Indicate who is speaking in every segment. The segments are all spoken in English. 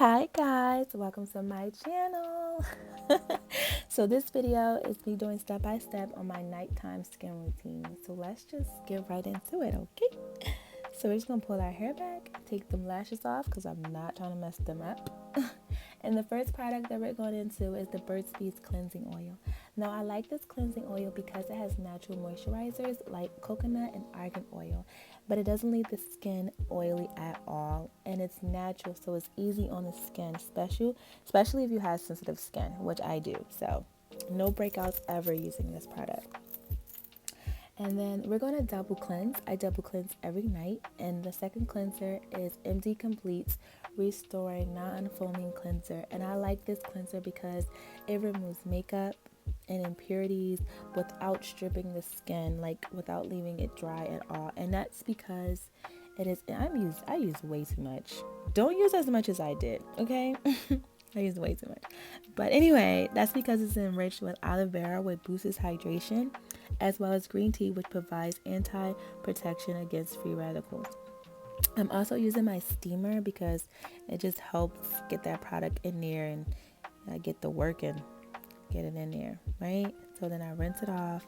Speaker 1: Hi guys, welcome to my channel. So this video is me doing step by step on my nighttime skin routine. So let's just get right into it, okay? So we're just gonna pull our hair back, take them lashes off because I'm not trying to mess them up. And the first product that we're going into is the Burt's Bees cleansing oil. Now I like this cleansing oil because it has natural moisturizers like coconut and argan oil, but it doesn't leave the skin oily at all, and it's natural, so it's easy on the skin, especially if you have sensitive skin, which I do. So no breakouts ever using this product. And then we're going to double cleanse. I double cleanse every night. And the second cleanser is MD Complete's Restoring Non-Foaming Cleanser. And I like this cleanser because it removes makeup and impurities without stripping the skin, like without leaving it dry at all. And that's because I use way too much. Don't use as much as I did, okay? I use way too much. But anyway, that's because it's enriched with aloe vera, which boosts hydration, as well as green tea, which provides anti-protection against free radicals. I'm also using my steamer because it just helps get that product in there and get the work and get it in there, right? So then I rinse it off.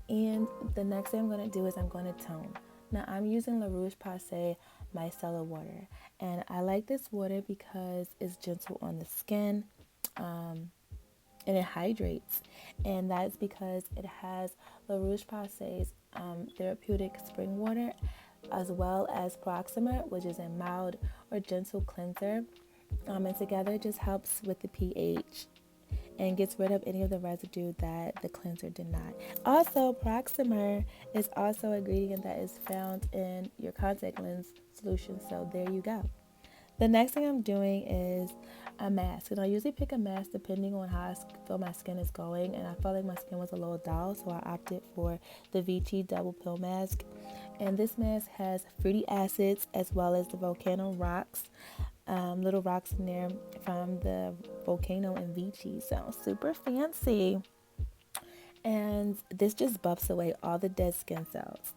Speaker 1: And the next thing I'm going to do is I'm going to tone. Now I'm using La Roche-Posay micellar water. And I like this water because it's gentle on the skin. And it hydrates, and that's because it has La Roche-Posay's therapeutic spring water, as well as Proxima, which is a mild or gentle cleanser, and together it just helps with the pH and gets rid of any of the residue that the cleanser did not. Also, Proxima is also an ingredient that is found in your contact lens solution, so there you go. The next thing I'm doing is a mask. And I usually pick a mask depending on how I feel my skin is going. And I felt like my skin was a little dull, so I opted for the Vichy Double Pill Mask. And this mask has fruity acids as well as the volcano rocks. Little rocks in there from the volcano and Vichy. Sounds super fancy. And this just buffs away all the dead skin cells.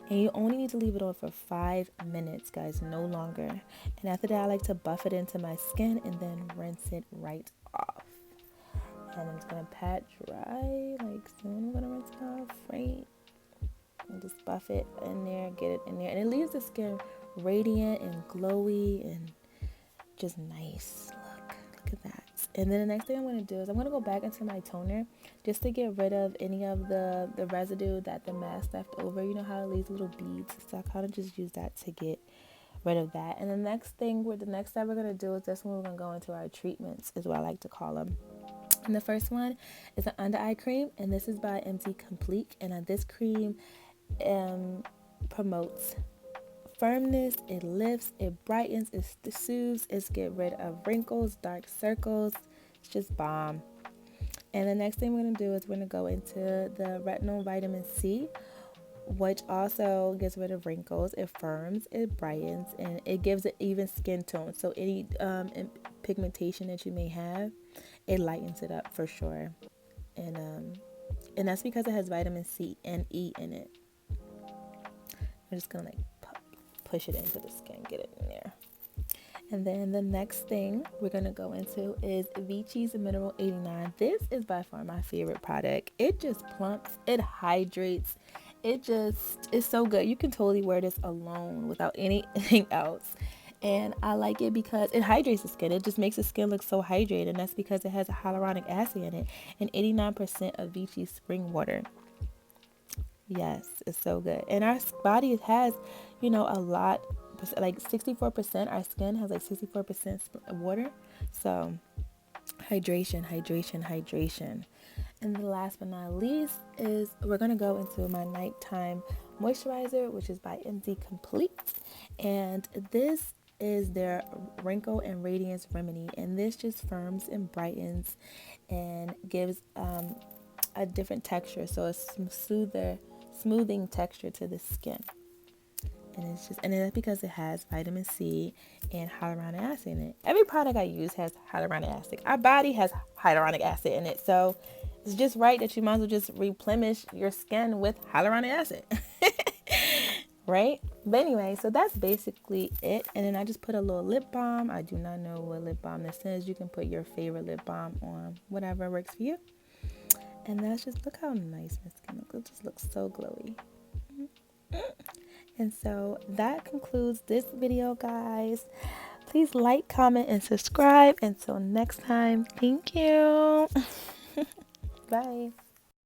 Speaker 1: And you only need to leave it on for 5 minutes, guys, no longer. And after that, I like to buff it into my skin and then rinse it right off. And I'm just gonna pat dry, like soon I'm gonna rinse it off, right? And just buff it in there, get it in there. And it leaves the skin radiant and glowy and just nice. Look at that. And then the next thing I'm going to do is I'm going to go back into my toner just to get rid of any of the residue that the mask left over. You know how it leaves little beads, so I kind of just use that to get rid of that. And the next step we're going to do is this one. We're going to go into our treatments, is what I like to call them. And the first one is an under eye cream, and this is by MD Complete. And this cream promotes firmness, it lifts, it brightens, it soothes, it get rid of wrinkles, dark circles. It's just bomb. And the next thing we're going to do is we're going to go into the retinol vitamin C, which also gets rid of wrinkles. It firms, it brightens, and it gives an even skin tone. So any pigmentation that you may have, it lightens it up for sure. And that's because it has vitamin C and E in it. I'm just going to push it into the skin, get it in there. And then the next thing we're going to go into is Vichy's Mineral 89. This is by far my favorite product. It just plumps, it hydrates, it's so good. You can totally wear this alone without anything else. And I like it because it hydrates the skin. It just makes the skin look so hydrated. And that's because it has a hyaluronic acid in it and 89% of Vichy's spring water. Yes, it's so good. And our body has, a lot, like 64%, our skin has like 64% water. So hydration, hydration, hydration. And the last but not least is we're going to go into my nighttime moisturizer, which is by MD Complete. And this is their wrinkle and radiance remedy. And this just firms and brightens and gives a different texture. So it's smoothing texture to the skin. And that's because it has vitamin C and hyaluronic acid in it. Every product I use has hyaluronic acid. Our body has hyaluronic acid in it. So it's just right that you might as well just replenish your skin with hyaluronic acid. right? But anyway, so that's basically it. And then I just put a little lip balm. I do not know what lip balm this is. You can put your favorite lip balm on whatever works for you. And that's just, look how nice my skin looks. It just looks so glowy. And so that concludes this video, guys. Please like, comment, and subscribe. Until next time, thank you. Bye.